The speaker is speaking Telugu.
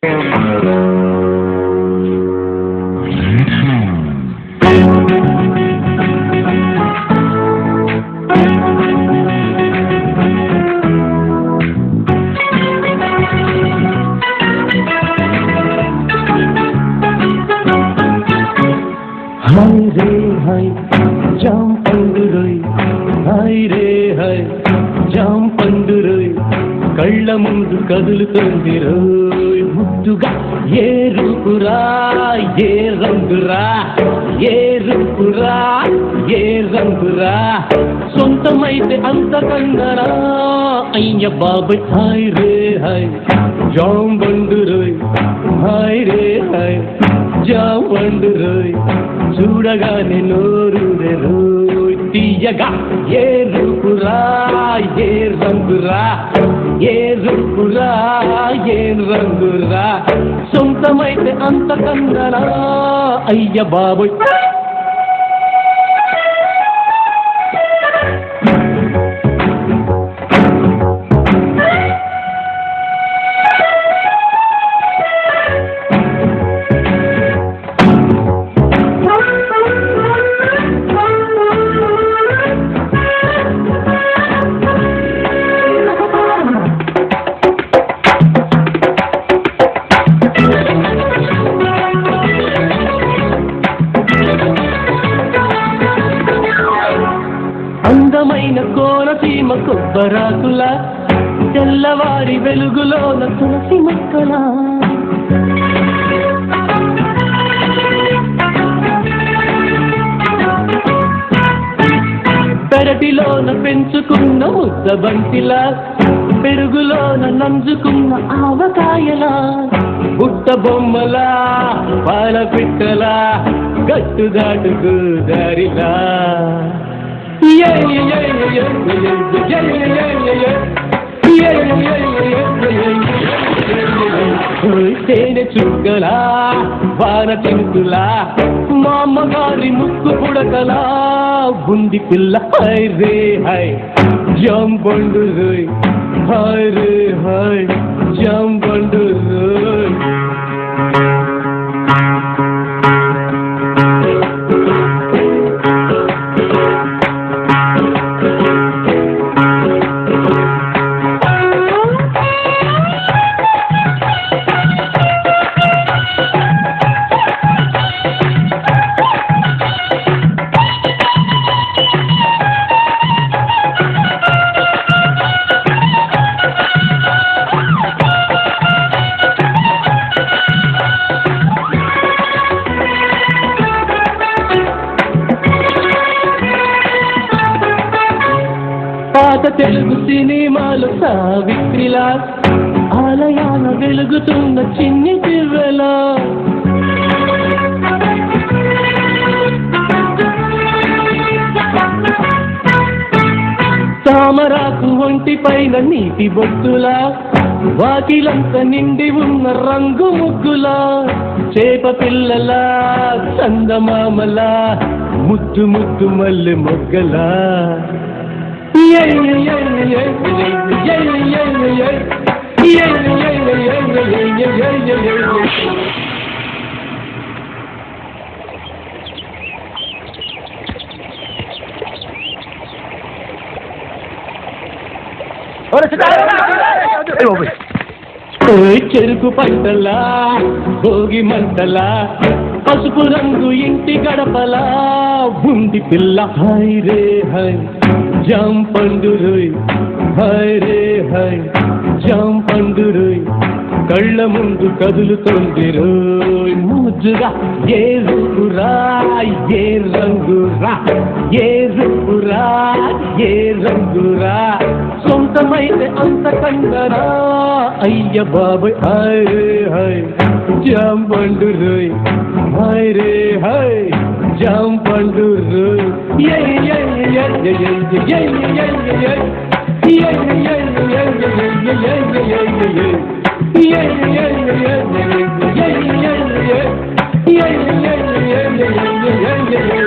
हाय रे हाय जाम पंडुरोय हाय रे हाय जाम पंडुरोय कళ్ళ ముందు కదులుతోందిరోయ్ ముద్దుగా ఏ రూపురా ఏ రంగురా ఏ రూపురా ఏ రంగురా సొంతమైతే అంత కందరా అయ్య బాబాయ్ హాయ్ రే హాయ్ జాం పండురోయ్ హాయ్ రే హాయ్ జాం పండురోయ్ చూడగానే నోరూరెరోయ్ తీయగా ఏ రూపురా ఏ రంగురా ఏ రూపురా ఏ రంగురా సొంతమైతే అంత కందరా అయ్య బాబోయ్ అందమైన కోనసీమ కొబ్బరాకుల తెల్లవారి వెలుగులోన తులసి మొక్కల పెరటిలోన పెంచుకున్న ముద్ద బంతిలా పెరుగులోన నంజుకున్న ఆవకాయలా బుట్ట బొమ్మలా పాల పిట్టలా గట్టుదాటుకు దారిలా తేనె చుక్కలా వాన చినుకులా మా అమ్మగారి ముక్కు పుడకలా బుంది పిల్ల హై రే హై జాం పండు రోయ్ హై రే హై జాం పండు రోయ్ పాత తెలుగు సినిమాలు సావిత్రిలా ఆలయాన వెలుగుతున్న చిన్ని దివ్వెలా తామరాకు ఒంటి పైన నీటి బొట్టులా వాకిలంత నిండి ఉన్న రంగు ముగ్గులా చేప పిల్లలా చందమామలా ముద్దు ముద్దు మల్లె మొగ్గలా చెరుకు పంటలా భోగి మంటలా పసుపు రంగు ఇంటి గడపలా బుంది పిల్ల హై రే హై జాం పండు రోయ్ హై రే హై జాం పండు రోయ్ కళ్ళ ముందు కదులుతోంది రోయ్ ముద్దుగా ఏ రూపురా ఏ రంగురా ఏ రూపురా ఏ రంగురా సొంతమైతే అంత కందరా అయ్య బాబాయ్ హై రే హై జాం పండు రోయ్ హై రే హై జాం పండు రోయ్ yeah.